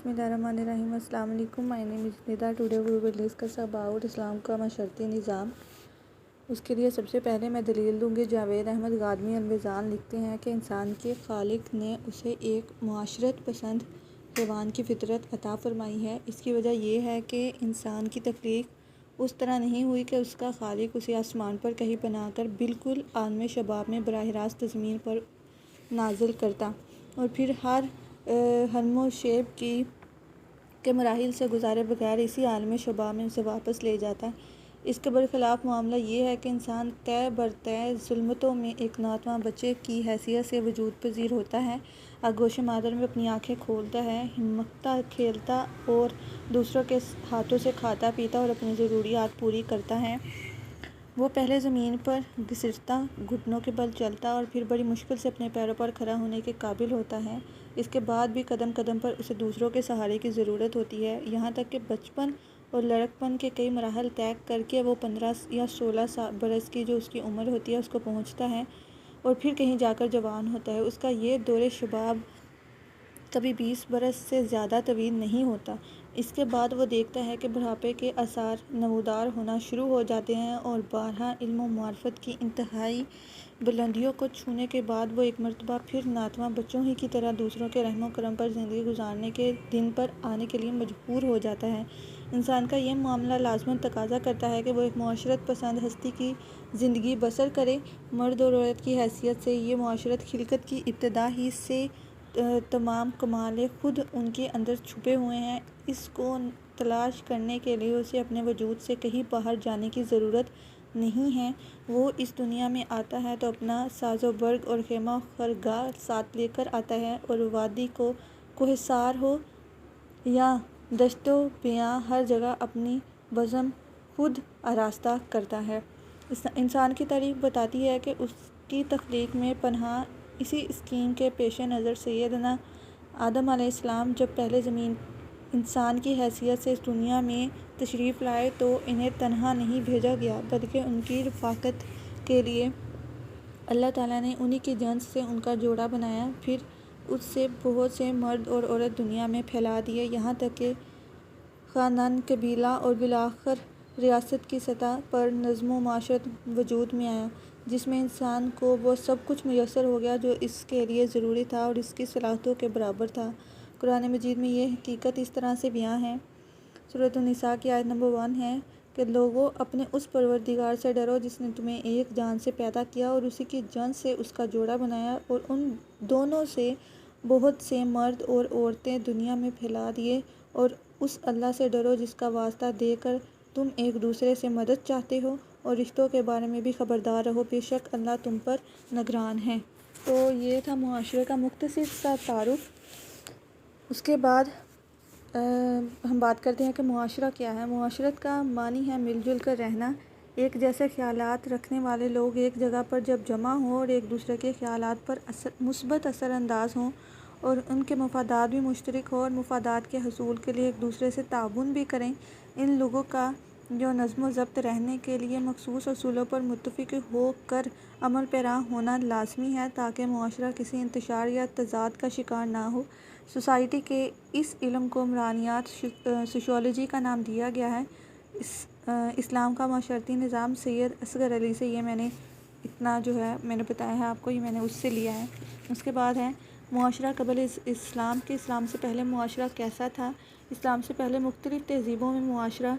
बिस्मिल्लाहिर्रहमानिर्रहीम। अस्सलाम वालेकुम। My name is Nida. Today we will discuss about Islam का माशरती निज़ाम। उसके लिए सबसे पहले मैं दलील दूँगी। जावेद अहमद गादमी अलमिज़ान लिखते हैं कि इंसान के खालिक ने उसे एक मुआशरत पसंद हैवान की फ़ितरत अता फ़रमाई है। इसकी वजह यह है कि इंसान की तख्लीक उस तरह नहीं हुई कि उसका खालिक उसे आसमान पर कहीं बना कर बिल्कुल आलम शबाब में बराह रास्त ज़मीन पर नाजिल करता और फिर हर हरमो शेब के मराहिल से गुजारे बगैर इसी आलम शबाब में उसे वापस ले जाता। इसके बरखिलाफ़ मामला ये है कि इंसान तय बर तय ज़ुल्मतों में एक नातवां बच्चे की हैसियत से वजूद पजीर होता है। आगोश मादर में अपनी आँखें खोलता है, हिम्मकता खेलता और दूसरों के हाथों से खाता पीता और अपनी ज़रूरियात पूरी करता है। वो पहले ज़मीन पर घिसटता, घुटनों के बल चलता और फिर बड़ी मुश्किल से अपने पैरों पर खड़ा होने के काबिल होता है। इसके बाद भी कदम कदम पर उसे दूसरों के सहारे की ज़रूरत होती है, यहाँ तक कि बचपन और लड़कपन के कई मराहल तय करके वो 15 या 16 बरस की जो उसकी उम्र होती है उसको पहुँचता है और फिर कहीं जाकर जवान होता है। उसका ये दौरे शबाब कभी 20 बरस से ज़्यादा तवील नहीं होता। इसके बाद वो देखता है कि बुढ़ापे के आसार नमूदार होना शुरू हो जाते हैं और बारहा इल्म व मार्फत की इंतहाई बुलंदियों को छूने के बाद वो एक मरतबा फिर नातवां बच्चों ही की तरह दूसरों के रहमो करम पर ज़िंदगी गुजारने के दिन पर आने के लिए मजबूर हो जाता है। इंसान का यह मामला लाजमन तकाजा करता है कि वो एक मुआशरत पसंद हस्ती की ज़िंदगी बसर करे। मर्द और औरत की हैसियत से ये मुआशरत खिलकत की इब्तदा ही से तमाम कमाल खुद उनके अंदर छुपे हुए हैं। इसको तलाश करने के लिए उसे अपने वजूद से कहीं बाहर जाने की ज़रूरत नहीं है। वो इस दुनिया में आता है तो अपना साजो बर्ग और खेमा खरगाह साथ लेकर आता है और वादी को कोहसार हो या दश्तो बियाँ हर जगह अपनी बज़म खुद आरास्ता करता है। इंसान की तारीख बताती है कि उसकी तख्लीक में पनाह इसी स्कीम के पेश नज़र सैयदना आदम अलैहिस्सलाम जब पहले ज़मीन इंसान की हैसियत से इस दुनिया में तशरीफ़ लाए तो इन्हें तन्हा नहीं भेजा गया, बल्कि उनकी रफ़ाकत के लिए अल्लाह ताला ने उन्हीं की जन्स से उनका जोड़ा बनाया। फिर उससे बहुत से मर्द और औरत दुनिया में फैला दिए, यहाँ तक कि ख़ानदान, कबीला और बिलाखिर रियासत की सतह पर नज़्म व माशरत वजूद में आया, जिसमें इंसान को वो सब कुछ मुयस्सर हो गया जो इसके लिए ज़रूरी था और इसकी सलाहियतों के बराबर था। कुरान मजीद में ये हकीकत इस तरह से बयां है। सूरह निसा की आयत नंबर 1 है कि लोगों अपने उस परवरदिगार से डरो जिसने तुम्हें एक जान से पैदा किया और उसी की जान से उसका जोड़ा बनाया और उन दोनों से बहुत से मर्द और औरतें दुनिया में फैला दिए और उस अल्लाह से डरो जिसका वास्ता देकर तुम एक दूसरे से मदद चाहते हो और रिश्तों के बारे में भी खबरदार रहो, बेशक अल्लाह तुम पर निगरान है। तो ये था मुआशरे का मुख्तसर सा तारुफ। उसके बाद हम बात करते हैं कि मुआशरा क्या है। मुआशरत का मानी है मिलजुल कर रहना। एक जैसे ख्यालात रखने वाले लोग एक जगह पर जब जमा हों और एक दूसरे के ख्यालात पर मुस्बत असरअंदाज हों और उनके मफादात भी मुश्तरक हो और मफादात के हसूल के लिए एक दूसरे से ताउन भी करें। इन लोगों का जो नज़्म ज़ब्त रहने के लिए मखसूस असूलों पर मुत्तफ़िक़ हो कर अमल पैरा होना लाज़मी है, ताकि मुआशरा किसी इंतशार या तज़ाद का शिकार ना हो। सोसाइटी के इस इल्म को इमरानियात सोशियोलॉजी का नाम दिया गया है। इस्लाम का माशरती निज़ाम सैयद असगर अली से ये मैंने इतना जो है मैंने बताया है आपको, ये मैंने उससे लिया है। उसके बाद है मुआशरा क़ब्ल इस्लाम के। इस्लाम से पहले मुआशरा कैसा था। इस्लाम से पहले मुख्तलिफ़ तहज़ीबों में मुआशरा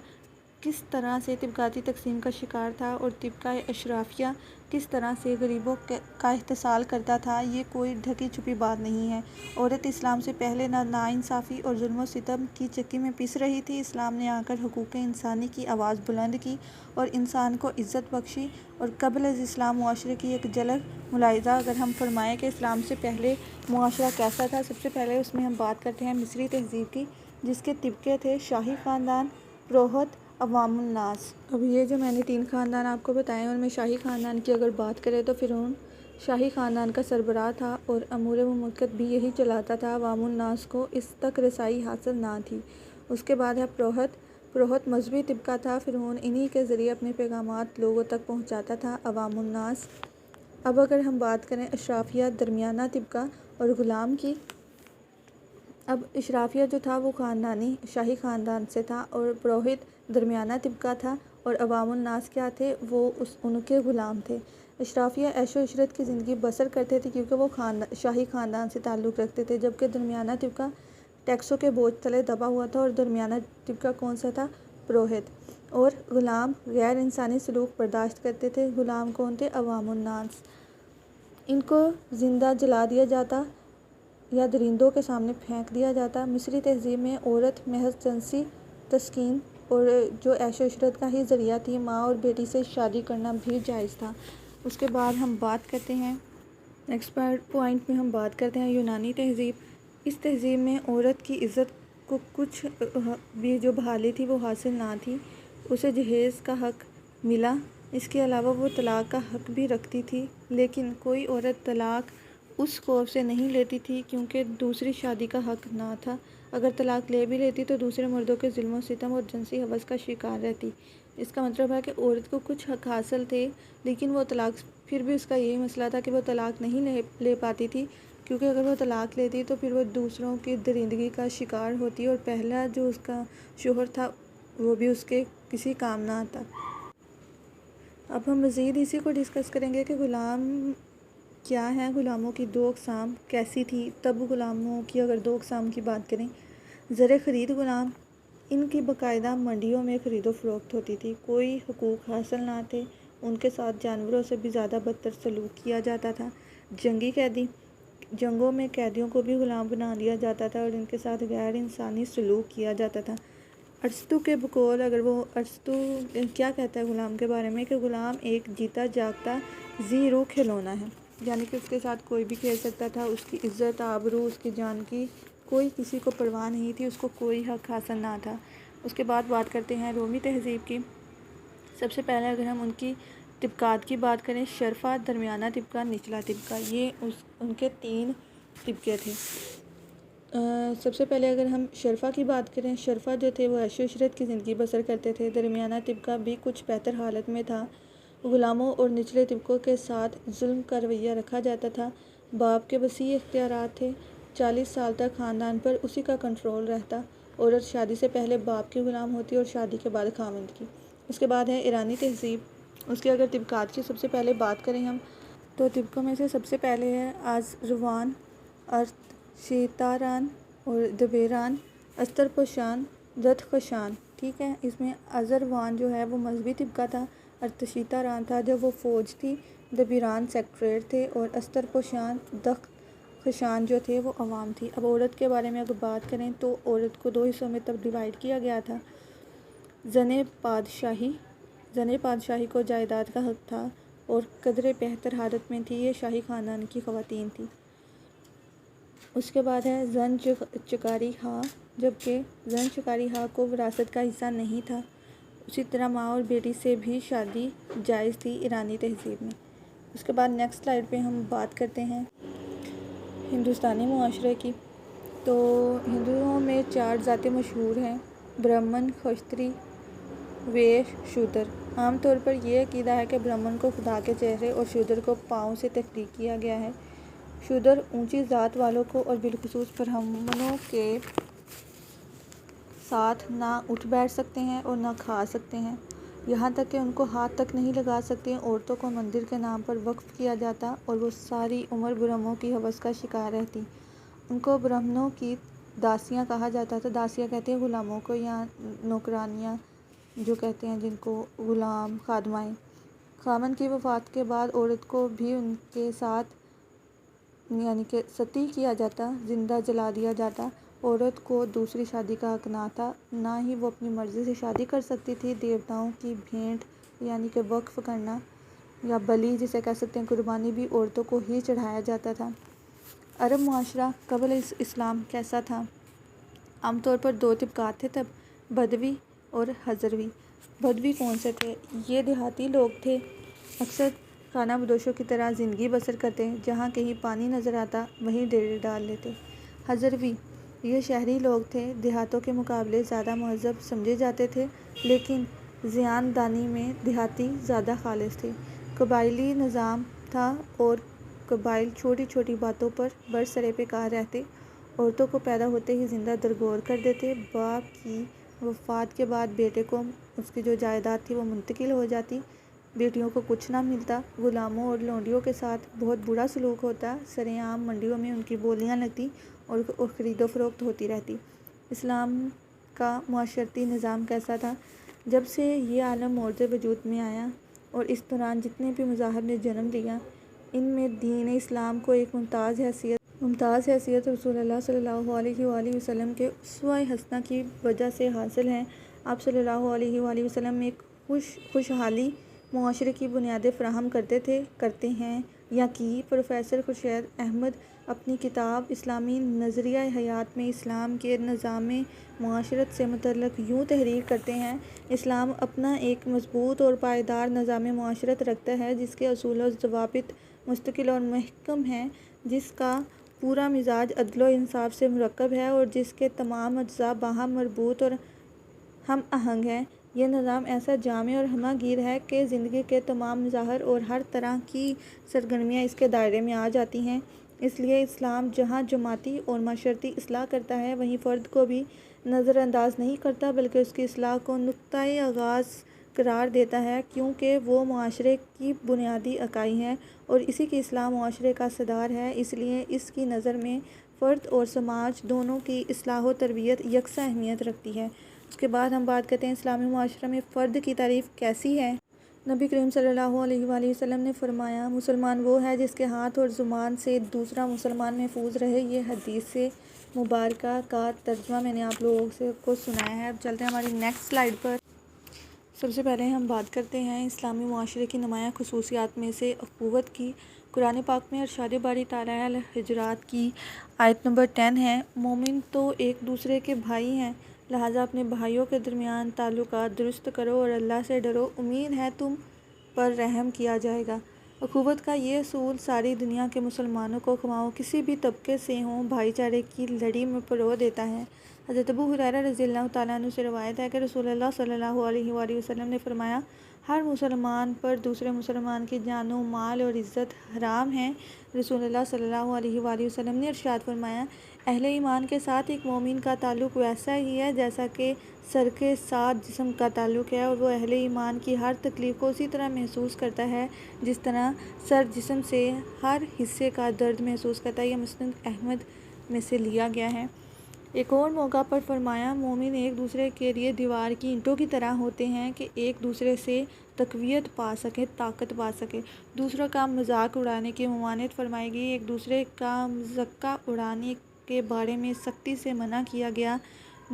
किस तरह से तिब्क़ाती तक़सीम का शिकार था और तिब्क़ा अशराफिया किस तरह से गरीबों का इहतिसाल करता था, ये कोई ढकी छुपी बात नहीं है। औरत इस्लाम से पहले नाइंसाफ़ी और जुल्म सितम की चक्की में पिस रही थी। इस्लाम ने आकर हुकूक़ इंसानी की आवाज़ बुलंद की और इंसान को इज़्ज़त बख्शी। और क़ब्ल इस्लाम मुआशरे की एक झलक मुलाहिज़ा अगर हम फरमाएँ कि इस्लाम से पहले मुआशरा कैसा था। सबसे पहले उसमें हम बात करते हैं मिस्री तहज़ीब की, जिसके तिब्क़े थे शाही ख़ानदान, पुरोहित, अवामुन्नास। अब ये जो मैंने 3 ख़ानदान आपको बताए उनमें शाही ख़ानदान की अगर बात करें तो फ़िरौन शाही ख़ानदान का सरबराह था और अमूर मुमलकत भी यही चलाता था। अवामुन्नास को इस तक रसाई हासिल ना थी। उसके बाद है पुरोहित। पुरोहित मजहबी तिब्क़ा था। फ़िरौन इन्हीं के ज़रिए अपने पैगामात लोगों तक पहुँचाता था। अवामुन्नास। अब अगर हम बात करें अशराफिया, दरमियाना तिब्क़ा और ग़ुलाम की, अब इशराफिया जो था वो ख़ानदानी शाही ख़ानदान से था और पुरोहित दरमियाना तिबका था और अवामुन नास क्या थे, वो उनके ग़ुलाम थे। इशराफिया ऐशो इशरत की ज़िंदगी बसर करते थे क्योंकि वो शाही ख़ानदान से ताल्लुक़ रखते थे, जबकि दरमियाना तिबका टैक्सों के बोझ तले दबा हुआ था। और दरमियाना तिबका कौन सा था? पुरोहित। और ग़ुलाम गैर इंसानी सलूक बर्दाश्त करते थे। ग़ुलाम कौन थे? अवामुन नास। इनको ज़िंदा जला दिया जाता या दरिंदों के सामने फेंक दिया जाता। मिस्री तहज़ीब में औरत महज जिनसी तस्कीन और जो ऐशो इशरत का ही ज़रिया थी, माँ और बेटी से शादी करना भी जायज़ था। उसके बाद हम बात करते हैं नेक्स्ट पॉइंट में हम बात करते हैं यूनानी तहज़ीब। इस तहज़ीब में औरत की इज़्ज़त को कुछ भी जो बहाली थी वो हासिल ना थी। उसे जहेज़ का हक़ मिला। इसके अलावा वो तलाक़ का हक़ भी रखती थी, लेकिन कोई औरत तलाक़ उस खौफ से नहीं लेती थी क्योंकि दूसरी शादी का हक़ ना था। अगर तलाक़ ले भी लेती तो दूसरे मर्दों के ज़ुल्म सितम और जिनसी हवस का शिकार रहती। इसका मतलब है कि औरत को कुछ हक़ हासिल थे, लेकिन वो तलाक़ फिर भी उसका यही मसला था कि वो तलाक़ नहीं ले पाती थी, क्योंकि अगर वो तलाक़ लेती तो फिर वो दूसरों की दरिंदगी का शिकार होती और पहला जो उसका शोहर था वो भी उसके किसी काम ना आता। अब हम मज़ीद इसी को डिस्कस करेंगे कि ग़ुलाम क्या हैं, ग़ुलामों की दो अक़साम कैसी थी। तब ग़ुलामों की अगर दो अक़साम की बात करें, ज़र ख़रीद ग़ुलाम, इनकी बाकायदा मंडियों में ख़रीदो फ़रोख्त होती थी, कोई हुकूक हासिल ना थे, उनके साथ जानवरों से भी ज़्यादा बदतर सलूक किया जाता था। जंगी कैदी, जंगों में कैदियों को भी ग़ुलाम बना दिया जाता था और इनके साथ गैर इंसानी सलूक किया जाता था। अरस्तु के बकौल अगर वो अरस्तु क्या कहता है ग़ुलाम के बारे में कि ग़ुलाम एक जीता जागता ज़ीरो खिलौना है, यानी कि उसके साथ कोई भी खेल सकता था। उसकी इज़्ज़त आबरू उसकी जान की कोई किसी को परवाह नहीं थी, उसको कोई हक़ हासिल ना था। उसके बाद बात करते हैं रोमी तहज़ीब की। सबसे पहले अगर हम उनकी तिबकात की बात करें, शरफ़ा, दरमियाना तिबका, निचला तिबका, ये उनके 3 तिबके थे। सबसे पहले अगर हम शरफ़ा की बात करें, शरफ़ा जो थे वो ऐशो इशरत की ज़िंदगी बसर करते थे। दरमियाना तिबका भी कुछ बेहतर हालत में था। ग़ुलामों और निचले तिबकों के साथ जुल्म का रवैया रखा जाता था। बाप के वसी इख्तियारात थे। 40 साल तक ख़ानदान पर उसी का कंट्रोल रहता। औरत शादी से पहले बाप की ग़ुलाम होती और शादी के बाद खाविंद की। उसके बाद है ईरानी तहज़ीब। उसके अगर तिबकात की सबसे पहले बात करें हम, तो तिबकों में से सबसे पहले है आज़रवान, अर्तशीतारान और दबेरान, अस्तरपोशान, दतखशान। ठीक है, इसमें आज़रवान जो है वो मजहबी तिबका था, अर्तशीतारान था जब वो फ़ौज थी, दबीरान सेक्रेटरी थे और अस्तरपोशान दतखशान जो थे वो अवाम थी। अब औरत के बारे में अगर बात करें तो औरत को 2 हिस्सों में तब डिवाइड किया गया था। ज़ने पादशाही को जायदाद का हक़ था और कदरे बेहतर हालत में थी, ये शाही ख़ानदान की ख़वातीन थी। उसके बाद है ज़न चकारी हा, जबकि ज़न चकारी हा को विरासत का हिस्सा नहीं था। उसी तरह माँ और बेटी से भी शादी जायज़ थी ईरानी तहज़ीब में। उसके बाद नेक्स्ट स्लाइड पे हम बात करते हैं हिंदुस्तानी मुआशरे की। तो हिंदुओं में 4 ज़ातें मशहूर हैं, ब्राह्मण, क्षत्रिय, वैश्य, शूद्र। आमतौर पर यह अक़ीदा है कि ब्राह्मण को खुदा के चेहरे और शूद्र को पाँव से तख्लीक़ किया गया है। शूद्र ऊंची ज़ात वालों को और बिलखुसूस ब्राह्मणों के साथ ना उठ बैठ सकते हैं और ना खा सकते हैं, यहाँ तक कि उनको हाथ तक नहीं लगा सकते। औरतों को मंदिर के नाम पर वक्फ़ किया जाता और वो सारी उम्र ब्रह्मों की हवस का शिकार रहती। उनको ब्राह्मणों की दासियाँ कहा जाता था। दासियाँ कहते हैं ग़ुलामों को या नौकरानियाँ जो कहते हैं जिनको, ग़ुलाम, खादमाएँ। खामन की वफ़ात के बाद औरत को भी उनके साथ यानी कि सती किया जाता, ज़िंदा जला दिया जाता। औरत को दूसरी शादी का हक़ ना था, ना ही वो अपनी मर्ज़ी से शादी कर सकती थी। देवताओं की भेंट यानी कि वक्फ़ करना या बलि जिसे कह सकते हैं, कुर्बानी भी औरतों को ही चढ़ाया जाता था। अरब मुआशरा क़ब्ल इस्लाम कैसा था? आमतौर पर 2 तिबकात थे तब, बदवी और हज़रवी। बदवी कौन से थे? ये देहाती लोग थे, अक्सर खाना बदोशों की तरह ज़िंदगी बसर करते, जहाँ कहीं पानी नज़र आता वहीं डेरे डाल लेते। हज़रवी ये शहरी लोग थे, देहातों के मुकाबले ज़्यादा महज़ब समझे जाते थे, लेकिन ज़ियानदानी में देहाती ज़्यादा खालिस थे। कबायली निज़ाम था और कबाइल छोटी छोटी बातों पर बरसरे पे कार रहते औरतों को पैदा होते ही ज़िंदा दरगोर कर देते। बाप की वफ़ात के बाद बेटे को उसकी जो जायदाद थी वो मुंतकिल हो जाती। बेटियों को कुछ ना मिलता। ग़ुलामों और लौंडियों के साथ बहुत बुरा सलूक होता। सरेआम मंडियों में उनकी बोलियां लगती और ख़रीदो फ़रोख्त होती रहती। इस्लाम का मुआशरती निज़ाम कैसा था? जब से ये आलम मौजूद वजूद में आया और इस दौरान जितने भी मज़ाहब ने जन्म लिया, इनमें दीन इस्लाम को एक मुमताज़ हैसियत रसूलुल्लाह सल्लल्लाहु अलैहि वसल्लम के उसवा हसना की वजह से हासिल है। आप सल्लल्लाहु अलैहि वसल्लम एक खुशहाली मुआशरे की बुनियादें फ़राहम करते हैं या कि प्रोफेसर खुर्शीद अहमद अपनी किताब इस्लामी नज़रिया हयात में इस्लाम के निज़ाम मुआशरत से मुतल्लिक़ यूँ तहरीर करते हैं। इस्लाम अपना एक मज़बूत और पायदार निज़ाम मुआशरत रखता है जिसके असूल व ज़वाबित मुस्तकिल और महकम हैं, जिसका पूरा मिजाज अदल व इंसाफ से मुरक्कब है और जिसके तमाम अज्ज़ा बाहम मरबूत और हम आहंग हैं। यह निज़ाम ऐसा जामे और हमागीर है कि ज़िंदगी के तमाम मज़ाहर और हर तरह की सरगर्मियाँ इसके दायरे में आ जाती हैं। इसलिए इस्लाम जहाँ जमाती और माशरती इस्लाह करता है, वहीं फ़र्द को भी नज़रअंदाज नहीं करता, बल्कि उसकी इस्लाह को नुक्ताए आगाज़ करार देता है, क्योंकि वो मुआशरे की बुनियादी इकाई है और इसी की इस्लाह मुआशरे का सदार है। इसलिए इसकी नज़र में फ़र्द और समाज दोनों की इस्लाह व तरबियत यकसा अहमियत रखती है। उसके बाद हम बात करते हैं इस्लामी मुआशरा में फ़र्द की तारीफ़ कैसी है। नबी करीम सल्लल्लाहु अलैहि वसल्लम ने फरमाया, मुसलमान वो है जिसके हाथ और ज़ुबान से दूसरा मुसलमान महफूज रहे। ये हदीस से मुबारका का तर्जुमा मैंने आप लोगों को सुनाया है। अब चलते हैं हमारी नेक्स्ट स्लाइड पर। सबसे पहले हम बात करते हैं इस्लामी मुआशरे की नुमायाँ खुसूसियात में से अख़ुवत की। कुरान पाक में इरशाद बारी ताला अल हुजरात की आयत नंबर 10 है, मोमिन तो एक दूसरे के भाई हैं, लिहाजा अपने भाइयों के दरमियान ताल्लुकात दुरुस्त करो और अल्लाह से डरो, उम्मीद है तुम पर रहम किया जाएगा। अख़ुवत का ये असूल सारी दुनिया के मुसलमानों को ख़वाह किसी भी तबके से हों भाईचारे की लड़ी में परो देता है। हज़रत अबू हुरैरा रज़ियल्लाहु ताला अन्हु से रवायत है कि रसूलुल्लाह सल्लल्लाहु अलैहि वसल्लम ने फरमाया, हर मुसलमान पर दूसरे मुसलमान की जानो माल और इज़्ज़त हराम है। रसूलुल्लाह सल्लल्लाहु अलैहि वसल्लम ने इरशाद फरमाया, अहले ईमान के साथ एक मोमिन का ताल्लुक़ वैसा ही है जैसा कि सर के साथ जिस्म का ताल्लुक़ है, और वो अहले ईमान की हर तकलीफ़ को उसी तरह महसूस करता है जिस तरह सर जिस्म से हर हिस्से का दर्द महसूस करता है। यह मुस्नद अहमद में से लिया गया है। एक और मौका पर फरमाया, मोमिन एक दूसरे के लिए दीवार की ईंटों की तरह होते हैं कि एक दूसरे से तक़वियत पा सके, ताकत पा सके। दूसरों का मजाक उड़ाने की ममानियत फरमाई गई। एक दूसरे का मज़ाक़ उड़ाने के बारे में सख्ती से मना किया गया।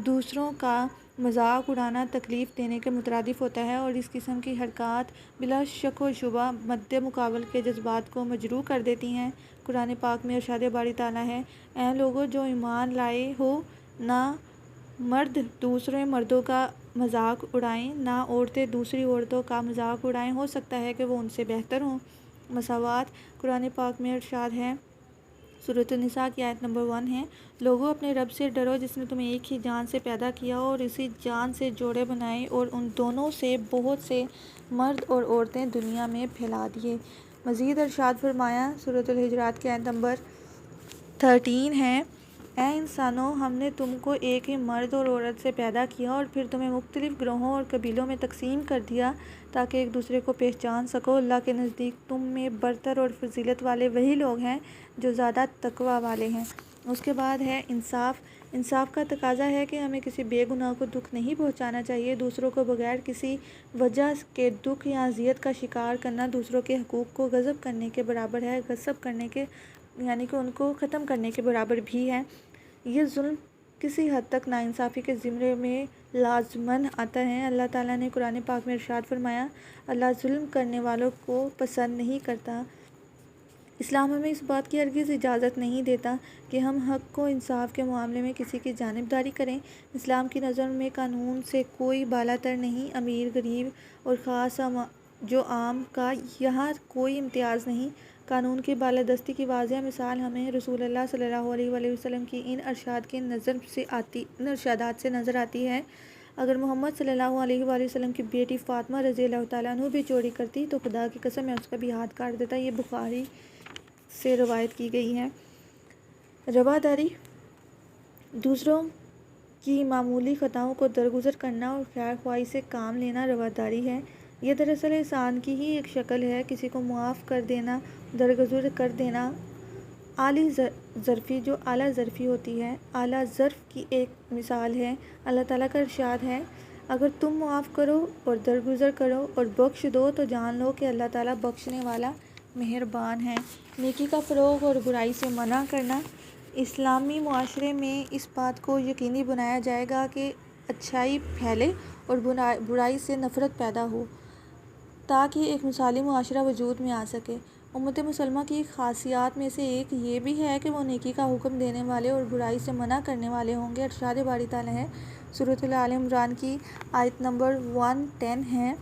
दूसरों का मजाक उड़ाना तकलीफ़ देने के मुतरादिफ होता है और इस किस्म की हरकत बिला शक व शुबा मद्दे मुकाबल के जज्बात को मजरूह कर देती हैं। कुरान पाक में इरशाद बारी ताला है, ऐ लोगों जो ईमान लाए हो, ना मर्द दूसरे मर्दों का मजाक उड़ाएं, ना औरतें दूसरी औरतों का मजाक उड़ाएं, हो सकता है कि वो उनसे बेहतर हों। मसावात कुरान पाक में इरशाद है, सूरत निसा की आयत नंबर 1 है, लोगों अपने रब से डरो जिसने तुम्हें एक ही जान से पैदा किया और इसी जान से जोड़े बनाए और उन दोनों से बहुत से मर्द और औरतें दुनिया में फैला दिए। मज़ीद इरशाद फरमाया, सूरत हुजरात की आयत नंबर 13 है, ऐ इंसानों, हमने तुमको एक ही मर्द और औरत से पैदा किया और फिर तुम्हें मुख्तलिफ़ ग्रोहों और कबीलों में तकसीम कर दिया ताकि एक दूसरे को पहचान सको। अल्लाह के नज़दीक तुम में बरतर और फजीलत वाले वही लोग हैं जो ज़्यादा तकवा वाले हैं। उसके बाद है इंसाफ का तकाजा है कि हमें किसी बेगुनाह को दुख नहीं पहुंचाना चाहिए। दूसरों को बगैर किसी वजह के दुख या अजियत का शिकार करना दूसरों के हकूक़ को गज़ब करने के बराबर है, गज़ब करने के यानी कि उनको ख़त्म करने के बराबर भी है। ये जुल्म किसी हद तक नाइंसाफ़ी के ज़िम्रे में लाजमन आता है। अल्लाह ताला ने कुरान पाक में इरशाद फरमाया, अल्लाह जुल्म करने वालों को पसंद नहीं करता। इस्लाम हमें इस बात की हरगिज़ इजाज़त नहीं देता कि हम हक़ को इंसाफ के मामले में किसी की जानिबदारी करें। इस्लाम की नज़र में कानून से कोई बालातर नहीं, अमीर गरीब और ख़ास जो आम का यहाँ कोई इम्तियाज़ नहीं। कानून की बालादस्ती की वाज़ेह मिसाल हमें रसूलुल्लाह सल्लल्लाहु अलैहि वसल्लम की इन इरशादात से नज़र आती है। अगर मोहम्मद सल्लल्लाहु अलैहि वसल्लम की बेटी फ़ातिमा रज़ियल्लाहु ताला अन्हा भी चोरी करती तो खुदा की कसम है उसका भी हाथ काट देता। ये बुखारी से रवायत की गई है। रवादारी दूसरों की मामूली ख़ताओं को दरगुजर करना और खैर ख्वाही से काम लेना रवादारी है। यह दरअसल एहसान की ही एक शक्ल है। किसी को मुआफ़ कर देना, दरगुजर कर देना आली ज़रफ़ी जो आला ज़रफ़ी होती है, आला ज़र्फ़ की एक मिसाल है। अल्लाह ताला का इरशाद है, अगर तुम मुआफ़ करो और दरगुजर करो और बख्श दो तो जान लो कि अल्लाह ताला बख्शने वाला मेहरबान है। नेकी का फ़रोग़ और बुराई से मना करना। इस्लामी मुआशरे में इस बात को यकीनी बनाया जाएगा कि अच्छाई फैले और बुराई से नफ़रत पैदा हो, ताकि एक मिसाली मुआशरा वजूद में आ सके। उम्मत मुसलमा की ख़ासियात में से एक ये भी है कि वो नेकी का हुक्म देने वाले और बुराई से मना करने वाले होंगे। इरशाद बारी ताला है सूरत आल इमरान की आयत नंबर 110 है,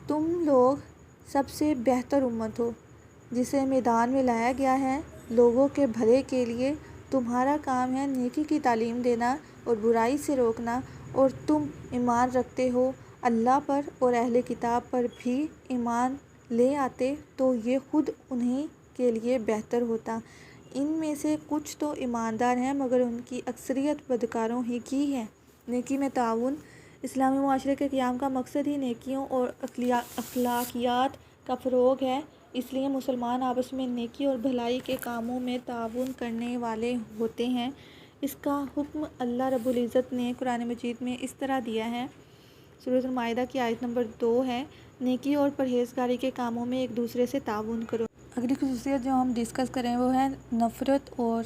तुम लोग सबसे बेहतर उम्मत हो जिसे मैदान में लाया गया है लोगों के भले के लिए। तुम्हारा काम है नेकी की तालीम देना और बुराई से रोकना, और तुम ईमान रखते हो अल्लाह पर और अहले किताब पर भी ईमान ले आते तो ये खुद उन्हीं के लिए बेहतर होता। इनमें से कुछ तो ईमानदार हैं मगर उनकी अक्सरियत बदकारों ही की है। नेकी में ताउन। इस्लामी मुआशरे के क़याम का मकसद ही नेकियों और अखलाकियात का फ़रोग़ है। इसलिए मुसलमान आपस में नेकी और भलाई के कामों में ताउन करने वाले होते हैं। इसका हुक्म अल्लाह रब्बुल इज़्ज़त ने कुरान मजीद में इस तरह दिया है। सूरह अल-माइदा की आयत नंबर 2 है, नेकी और परहेज़गारी के कामों में एक दूसरे से ताउन करो। अगली ख़ुसूसियत जो हम डिस्कस करें वो है नफ़रत और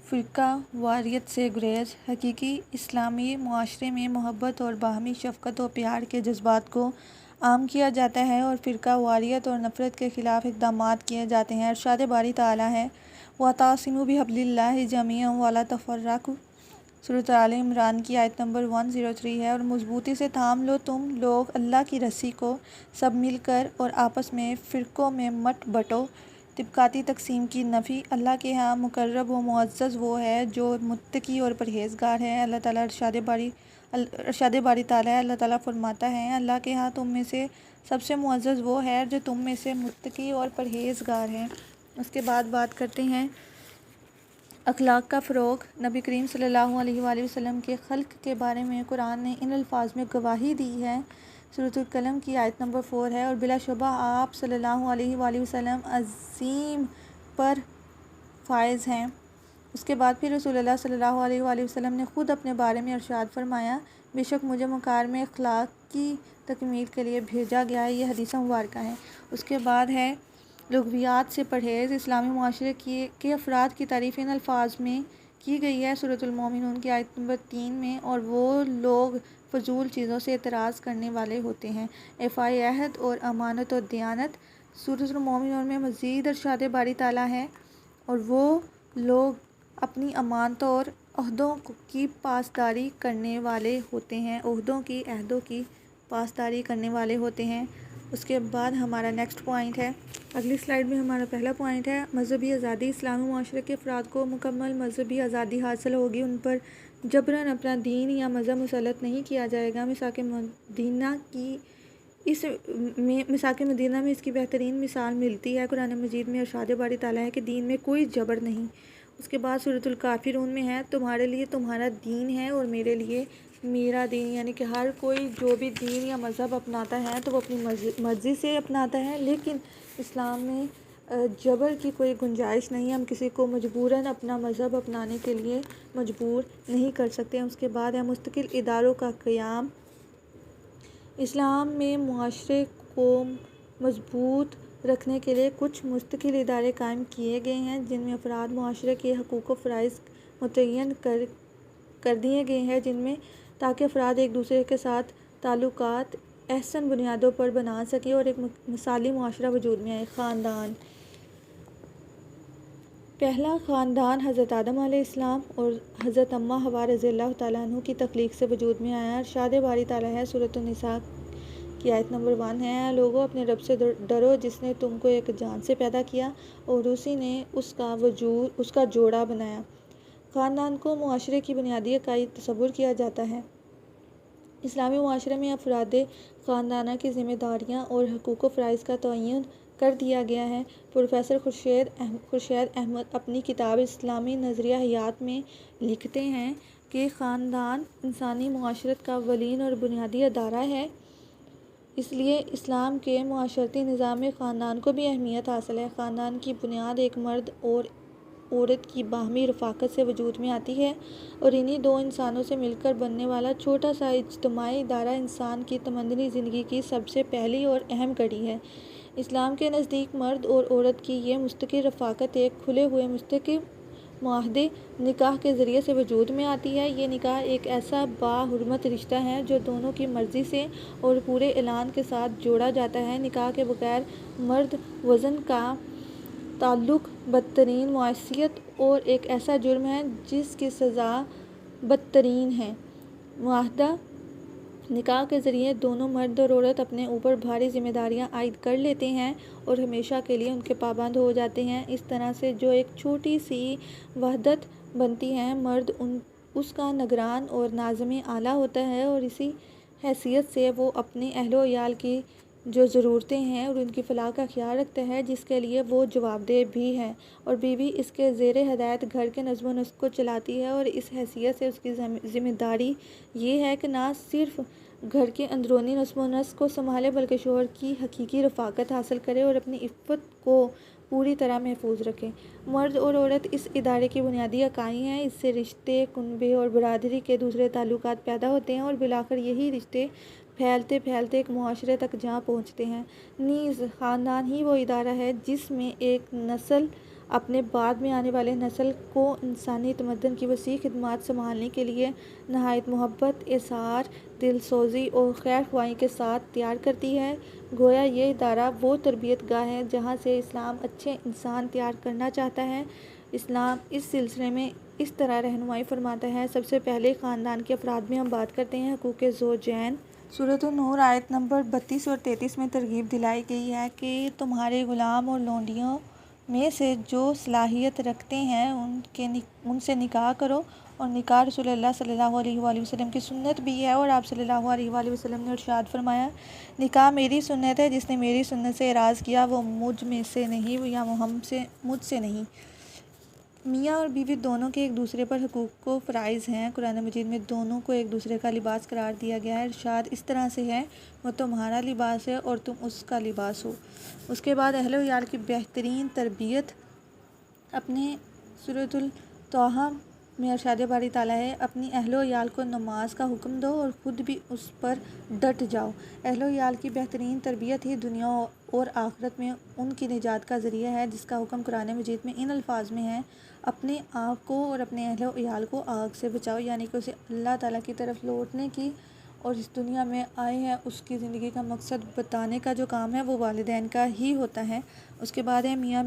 फ़िरका वारियत से गुरेज। हकीकी इस्लामी मुआशरे में मोहब्बत और बाहमी शफ़क़त और प्यार के जज्बात को आम किया जाता है और फ़िरका वारियत और नफ़रत के ख़िलाफ़ इक़दामात किए जाते हैं। इरशाद बारी ताला है, वअतसिमू बिहब्लिल्लाहि जमीअन वला तफ़र्रक़ू। सूरत आल इमरान की आयत नंबर 103 है, और मजबूती से थाम लो तुम लोग अल्लाह की रस्सी को सब मिलकर और आपस में फ़िरक़ों में मत बटो। तिब्काती तकसीम की नफ़ी। अल्लाह के यहाँ मुकर्रब व मुअज़्ज़ज़ वो है जो मुत्तकी और परहेज़गार है। अल्लाह ताला इरशाद बारी ताला है, अल्लाह ताला फरमाता है, अल्लाह के यहाँ तुम में से सबसे मुअज़्ज़ज़ वो है जो तुम में से मुत्तकी और परहेज़गार है। उसके बाद बात करते हैं अखलाक का फ़रोग़। नबी करीम सल्लल्लाहु अलैहि वसल्लम के ख़ल्क़ के बारे में कुरान ने इन अल्फाज में गवाही दी है। सूरत अल-क़लम की आयत नंबर 4 है, और बिलाशुबा आप सल्लल्लाहु अलैहि वसल्लम अज़ीम पर फ़ाइज़ हैं। उसके बाद फिर रसूलुल्लाह सल्लल्लाहु अलैहि वसल्लम ने ख़ुद अपने बारे में इरशाद फरमाया, बेशक मुझे मकार में अखलाक की तकमील के लिए भेजा गया है। ये हदीस मुबारका है। उसके बाद है लग़वियात से परहेज़। इस्लामी मुआशरे के अफ़राद की तारीफ़ इन अल्फाज में की गई है सूरत अल-मोमिनून की आयत नंबर 3 में, और वो लोग फ़जूल चीज़ों से एतराज़ करने वाले होते हैं। एफ़ाए अहद और अमानत और दयानत। सूरत अल-मोमिनून में मज़ीद इरशाद बारी ताला है, और वो लोग अपनी अमानतों और अहदों की पासदारी करने वाले होते हैं, अहदों की पासदारी करने वाले होते हैं। उसके बाद हमारा नेक्स्ट पॉइंट है, अगली स्लाइड में हमारा पहला पॉइंट है मज़हबी आज़ादी। इस्लामी मुआशरे के अफराद को मुकम्मल मज़हबी आज़ादी हासिल होगी। उन पर जबरन अपना दीन या मज़हब मुसल्लत नहीं किया जाएगा। मिसाक मदीना में इसकी बेहतरीन मिसाल मिलती है। कुरान मजीद में इरशाद बारी ताला है कि दीन में कोई जबर नहीं। उसके बाद सूरतुल काफिरून में है, तुम्हारे लिए तुम्हारा दीन है और मेरे लिए मेरा दीन। यानी कि हर कोई जो भी दीन या मज़हब अपनाता है तो वो अपनी मर्ज़ी से अपनाता है, लेकिन इस्लाम में जबर की कोई गुंजाइश नहीं है। हम किसी को मजबूरन अपना मज़हब अपनाने के लिए मजबूर नहीं कर सकते हैं। उसके बाद है मुस्तकिल इदारों का क़याम। इस्लाम में मुआशरे को मजबूत रखने के लिए कुछ मुस्तकिल इदारे कायम किए गए हैं, जिनमें अफराद मुआशरे के हकूक़ व फ़राइज़ मुतय्यन कर दिए गए हैं, जिनमें ताकि अफराद एक दूसरे के साथ ताल्लुकात एहसन बुनियादों पर बना सकें और एक मिसाली मुआशरा वजूद में आए। ख़ानदान। पहला ख़ानदान हज़रत आदम अलैहिस्सलाम और हज़रत अम्मा हवा रज़ियल्लाहु तआला अन्हु की तख्लीक़ से वजूद में आया। इरशाद बारी ताला है सूरत अन-निसा की आयत नंबर 1 है, लोगों अपने रब से डरो जिसने तुमको एक जान से पैदा किया और उसी ने उसका जोड़ा बनाया। ख़ानदान को मुआशरे की बुनियादी इकाई तस्वुर किया जाता है। इस्लामी मुआशरे में अफराद ख़ानदाना की ज़िम्मेदारियाँ और हकूक़ व फ़राइज़ का तयन कर दिया गया है। प्रोफेसर खुर्शीद अहमद अपनी किताब इस्लामी नज़रिया हयात में लिखते हैं, कि ख़ानदान इंसानी मुआशरत का अव्वलीन और बुनियादी अदारा है, इसलिए इस्लाम के मुआशरती निज़ाम में ख़ानदान को भी अहमियत हासिल है। ख़ानदान की बुनियाद एक मर्द और औरत की बाहमी रफ़ाक़त से वजूद में आती है और इन्हीं दो इंसानों से मिलकर बनने वाला छोटा सा इज्तिमाई इदारा इंसान की तमद्दुनी ज़िंदगी की सबसे पहली और अहम कड़ी है। इस्लाम के नज़दीक मर्द और औरत की ये मुस्तकिल रफ़ाक़त एक खुले हुए मुस्तकिल मुआहदे निकाह के ज़रिए से वजूद में आती है। ये निकाह एक ऐसा बाहुर्मत रिश्ता है जो दोनों की मर्ज़ी से और पूरे ऐलान के साथ जोड़ा जाता है। निकाह के बगैर मर्द वज़न का ताल्लुक़ बदतरीन मुआसियत और एक ऐसा जुर्म है जिसकी सज़ा बदतरीन है। मुआहदा निकाह के ज़रिए दोनों मर्द और औरत अपने ऊपर भारी जिम्मेदारियां आयद कर लेते हैं और हमेशा के लिए उनके पाबंद हो जाते हैं। इस तरह से जो एक छोटी सी वहदत बनती है, मर्द उसका निगरान और नाज़िम आला होता है और इसी हैसियत से वो अपने अहलो याल की जो ज़रूरतें हैं और उनकी फ़लाह का ख्याल रखता है, जिसके लिए वो जवाबदेह भी है। और बीवी इसके ज़ेरे हिदायत घर के नज़्म व नस्क को चलाती है और इस हैसियत से उसकी ज़िम्मेदारी ये है कि ना सिर्फ़ घर के अंदरूनी नज़्म व नस्क को संभाले बल्कि शोहर की हकीकी रफ़ाक़त हासिल करे और अपनी इफ़्फ़त को पूरी तरह महफूज रखें। मर्द और औरत इस इदारे की बुनियादी इकाई हैं। इससे रिश्ते, कुनबे और बरादरी के दूसरे ताल्लुकात पैदा होते हैं और बिलाखिर यही रिश्ते फैलते फैलते एक मुआशरे तक जा पहुँचते हैं। नीज़ ख़ानदान ही वो इदारा है जिसमें एक नस्ल अपने बाद में आने वाले नस्ल को इंसानी तमद्दुन की वसी खिदमत संभालने के लिए नहायत मोहब्बत, एसार, दिलसोज़ी और खैर ख्वाही के साथ तैयार करती है। गोया ये इदारा वो तरबियत गाह है जहाँ से इस्लाम अच्छे इंसान तैयार करना चाहता है। इस्लाम इस सिलसिले में इस तरह रहनुमाई फरमाता है। सबसे पहले ख़ानदान के अफराद में हम बात करते हैं हुकूक़े ज़ौजैन। सूरत नूर आयत नंबर 32 और 33 में तरगीब दिलाई गई है कि तुम्हारे ग़ुलाम और लौंडियों में से जो सलाहियत रखते हैं उनसे निकाह करो। और निकाह रसूलुल्लाह सल्लल्लाहु अलैहि वसल्लम की सुन्नत भी है और आप सल्लल्लाहु अलैहि वसल्लम ने इरशाद फरमाया, निकाह मेरी सुन्नत है, जिसने मेरी सुन्नत से एराज़ किया वो मुझ में से नहीं या वो मुझसे नहीं। मियाँ और बीवी दोनों के एक दूसरे पर हुकूक को फ़राइज़ हैं। कुरान मजीद में दोनों को एक दूसरे का लिबास करार दिया गया है। इरशाद इस तरह से है, वो तुम्हारा लिबास है और तुम उसका लिबास हो। उसके बाद अहले याल की बेहतरीन तरबियत अपने सूरतुल तौहा में इरशाद बारी ताला है, अपनी अहलो याल को नमाज का हुक्म दो और ख़ुद भी उस पर डट जाओ। अहलो याल की बेहतरीन तरबियत ही दुनिया और आखिरत में उनकी निजात का ज़रिया है, जिसका हुक्म कुरान मजीद में इन अल्फाज में है, अपने आप को और अपने अहलो याल को आग से बचाओ। यानी कि उसे अल्लाह ताला की तरफ लौटने की और इस दुनिया में आए हैं उसकी ज़िंदगी का मकसद बताने का जो काम है वो वालिदैन का ही होता है। उसके बाद है मियाँ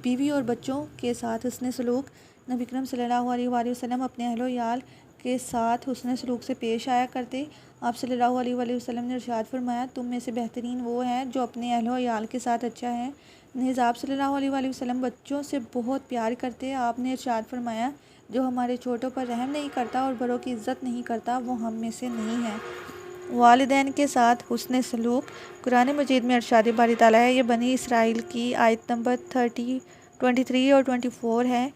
बीवी और बच्चों के साथ हुस्न सलूक। नबी करीम सल्लल्लाहु अलैहि वसल्लम अपने अहलो याल के साथ हुस्न सलूक से पेश आया करते। आप सल्लल्लाहु अलैहि वसल्लम ने इरशाद फरमाया, तुम में से बेहतरीन वो है जो अपने अहलो याल के साथ अच्छा है। नीज़ आप सल्लल्लाहु अलैहि वसल्लम बच्चों से बहुत प्यार करते। आपने इरशाद फरमाया, जो हमारे छोटों पर रहम नहीं करता और बड़ों की इज़्ज़त नहीं करता वो हम में से नहीं है। वालिदैन के साथ हुस्न सलूक। कुरान मजीद में इरशाद बारी ताला है, ये बनी इसराइल की आयत नंबर 23 और 24 है।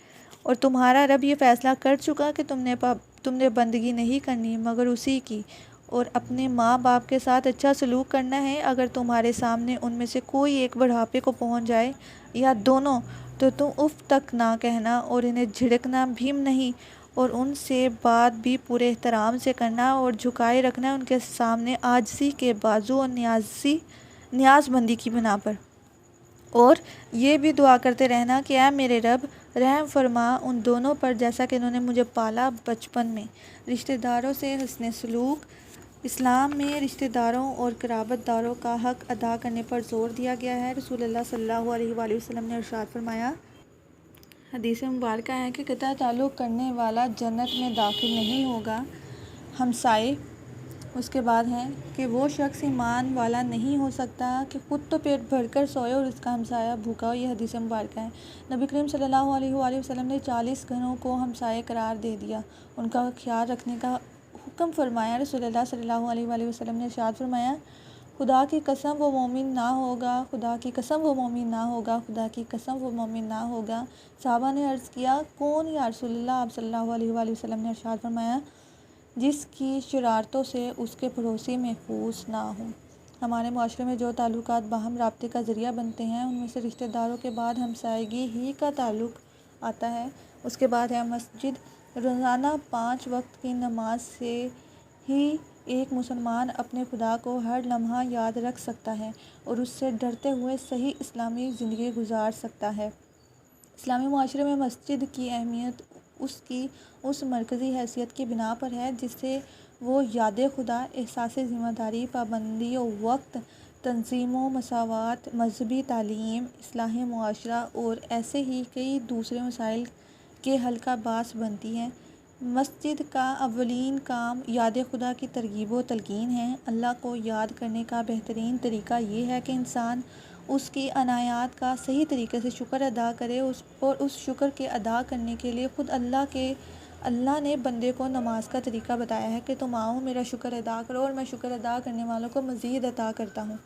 और तुम्हारा रब ये फ़ैसला कर चुका कि तुमने बंदगी नहीं करनी मगर उसी की, और अपने माँ बाप के साथ अच्छा सलूक करना है। अगर तुम्हारे सामने उनमें से कोई एक बुढ़ापे को पहुँच जाए या दोनों, तो तुम उफ़ तक ना कहना और इन्हें झिड़कना भी नहीं, और उनसे बात भी पूरे एहतराम से करना और झुकाए रखना उनके सामने आजिज़ी के बाजू और न्याज़मंदी की बिना पर। और ये भी दुआ करते रहना कि ऐ मेरे रब, रहम फरमा उन दोनों पर जैसा कि इन्होंने मुझे पाला बचपन में। रिश्तेदारों से हुस्न सलूक। इस्लाम में रिश्तेदारों और क़राबतदारों का हक़ अदा करने पर ज़ोर दिया गया है। रसूलुल्लाह सल्लल्लाहु अलैहि वसल्लम ने इरशाद फरमाया, हदीस मुबारक है कि क़ता ताल्लुक़ करने वाला जन्नत में दाखिल नहीं होगा। हमसाए। उसके बाद है कि वो शख्स ईमान वाला नहीं हो सकता कि ख़ुद तो पेट भरकर सोए और उसका हमसाया भूखा हो। यह हदीस मुबारक है। नबी करीम सल्लल्लाहु अलैहि वसल्लम ने 40 घरों को हमसाए करार दे दिया, उनका ख्याल रखने का हुक्म फरमाया। रसूलुल्लाह सल्लल्लाहु अलैहि वसल्लम ने इरशाद फरमाया, खुदा की कसम वो मोमिन ना होगा, खुदा की कसम वो मोमिन ना होगा, खुदा की कसम वो मोमिन ना होगा। साहबा ने अर्ज़ किया, कौन या रसूलल्लाह? आप सल्लल्लाहु अलैहि वसल्लम ने इरशाद फरमाया, जिसकी शरारतों से उसके पड़ोसी महफूज ना हो। हमारे माशरे में जो ताल्लुकात बाहम राब्ते का ज़रिया बनते हैं, उनमें से रिश्तेदारों के बाद हमसायगी ही का ताल्लुक़ आता है। उसके बाद है मस्जिद। रोज़ाना 5 वक्त की नमाज से ही एक मुसलमान अपने खुदा को हर लम्हा याद रख सकता है और उससे डरते हुए सही इस्लामी ज़िंदगी गुजार सकता है। इस्लामी माशरे में मस्जिद की अहमियत उसकी उस मरकज़ी हैसियत की बिना पर है जिससे वो याद खुदा, एहसास ज़िम्मेदारी, पाबंदी वक्त, तंज़ीम मसावात, मजहबी तालीम, इस्लाही मुआशरा और ऐसे ही कई दूसरे मसाइल के हल का बास बनती है। मस्जिद का अव्वलीन काम याद खुदा की तरगीब व तलकीन है। अल्लाह को याद करने का बेहतरीन तरीका ये है कि इंसान उसकी अनायात का सही तरीके से शुक्र अदा करे। उस शुक्र के अदा करने के लिए ख़ुद अल्लाह ने बंदे को नमाज का तरीका बताया है कि तुम आओ मेरा शुक्र अदा करो और मैं शुक्र अदा करने वालों को मज़ीद अता करता हूँ।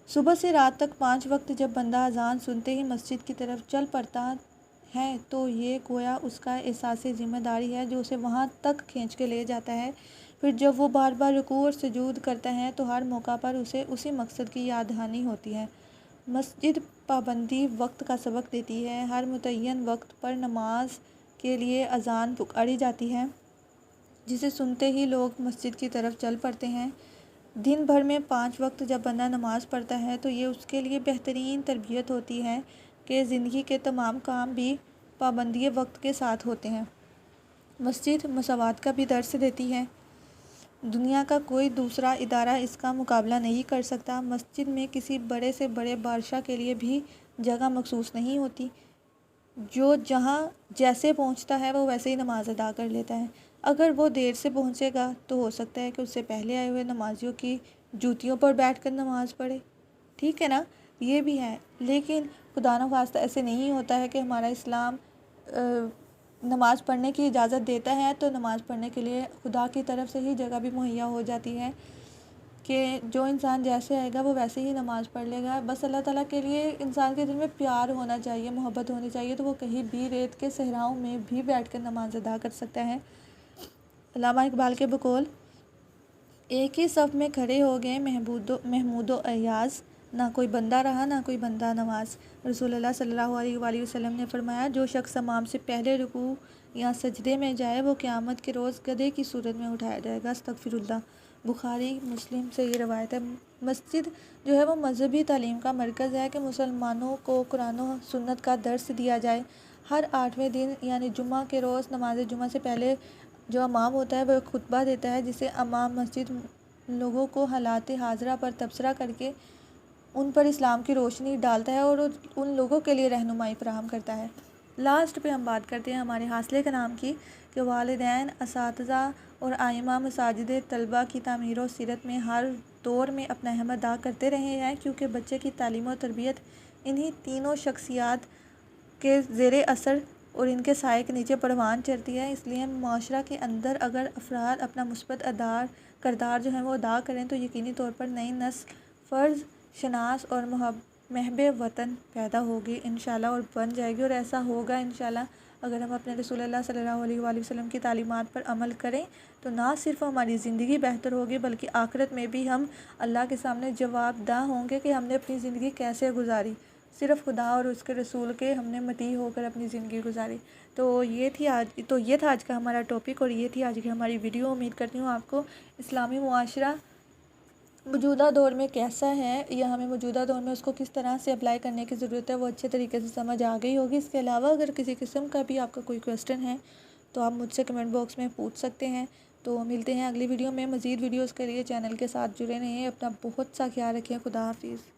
सुबह से रात तक 5 वक्त जब बंदा अजान सुनते ही मस्जिद की तरफ चल पड़ता है तो ये गोया उसका एहसास ज़िम्मेदारी है जो उसे वहाँ तक खींच के ले जाता है। फिर जब वो बार बार रुकू और सुजूद करता है तो हर मौका पर उसे उसी मकसद की याद दहानी होती है। मस्जिद पाबंदी वक्त का सबक देती है। हर मुतय्यन वक्त पर नमाज के लिए अजान पुकारी जाती है जिसे सुनते ही लोग मस्जिद की तरफ चल पड़ते हैं। दिन भर में 5 वक्त जब बंदा नमाज़ पढ़ता है तो ये उसके लिए बेहतरीन तरबियत होती है कि ज़िंदगी के तमाम काम भी पाबंदी वक्त के साथ होते हैं। मस्जिद मसावात का भी दर्स देती है। दुनिया का कोई दूसरा इदारा इसका मुकाबला नहीं कर सकता। मस्जिद में किसी बड़े से बड़े बादशाह के लिए भी जगह मखसूस नहीं होती। जो जहाँ जैसे पहुँचता है वो वैसे ही नमाज अदा कर लेता है। अगर वो देर से पहुँचेगा तो हो सकता है कि उससे पहले आए हुए नमाजियों की जूतियों पर बैठकर नमाज पढ़े। ठीक है ना, ये भी है। लेकिन खुदा न खास्ता ऐसे नहीं होता है कि हमारा इस्लाम नमाज़ पढ़ने की इजाज़त देता है तो नमाज़ पढ़ने के लिए खुदा की तरफ से ही जगह भी मुहैया हो जाती है कि जो इंसान जैसे आएगा वो वैसे ही नमाज़ पढ़ लेगा। बस अल्लाह ताला के लिए इंसान के दिल में प्यार होना चाहिए, मोहब्बत होनी चाहिए, तो वो कहीं भी रेत के सहराओं में भी बैठकर नमाज अदा कर सकता है। अल्लामा इकबाल के बकौल, एक ही सफ़ में खड़े हो गए महमूदो अयाज़, ना कोई बंदा रहा ना कोई बंदा नमाज। रसूलुल्लाह सल्लल्लाहु अलैहि वसल्लम ने फरमाया, जो शख्स इमाम से पहले रुकू या सजदे में जाए वो क़यामत के रोज़ गधे की सूरत में उठाया जाएगा। अस्तगफिरुल्लाह। बुखारी मुस्लिम से ये रवायत है। मस्जिद जो है वो मजहबी तालीम का मरकज़ है कि मुसलमानों को कुरान और सुन्नत का दर्स दिया जाए। हर 8वें दिन यानी जुम्मा के रोज़ नमाज जुम्मा से पहले जो इमाम होता है वह खुतबा देता है, जिसे इमाम मस्जिद लोगों को हालात हाज़रा पर तबसरा करके उन पर इस्लाम की रोशनी डालता है और उन लोगों के लिए रहनुमाई फराहम करता है। लास्ट पे हम बात करते हैं हमारे हासिले के नाम की कि वालिदैन, असातिज़ा और आइमा मसाजिद तलबा की तामीर और सीरत में हर दौर में अपना अहम अदा करते रहे हैं, क्योंकि बच्चे की तालीम और तरबियत इन्हीं तीनों शख्सियात के ज़ेरे असर और इनके साए के नीचे परवान चढ़ती है। इसलिए माशरा के अंदर अगर अफराद अपना मुस्बत करदार जो है वो अदा करें तो यकीनी तौर पर नई नस्ल फ़र्ज़ शनास और महबे वतन पैदा होगी इंशाल्लाह और बन जाएगी। और ऐसा होगा इंशाल्लाह अगर हम अपने रसूलुल्लाह सल्लल्लाहु अलैहि वसल्लम की तालीमात पर अमल करें तो ना सिर्फ हमारी ज़िंदगी बेहतर होगी बल्कि आखिरत में भी हम अल्लाह के सामने जवाबदा होंगे कि हमने अपनी ज़िंदगी कैसे गुजारी। सिर्फ़ खुदा और उसके रसूल के हमने मती होकर अपनी ज़िंदगी गुजारी। तो ये था आज का हमारा टॉपिक और ये थी आज की हमारी वीडियो। उम्मीद करती हूँ आपको इस्लामी मुआशरा मौजूदा दौर में कैसा है या हमें मौजूदा दौर में उसको किस तरह से अप्लाई करने की ज़रूरत है वो अच्छे तरीके से समझ आ गई होगी। इसके अलावा अगर किसी किस्म का भी आपका कोई क्वेश्चन है तो आप मुझसे कमेंट बॉक्स में पूछ सकते हैं। तो मिलते हैं अगली वीडियो में। मज़ीद वीडियोज़ के लिए चैनल के साथ जुड़े रहें। अपना बहुत सा ख्याल रखें। खुदा हाफिज़।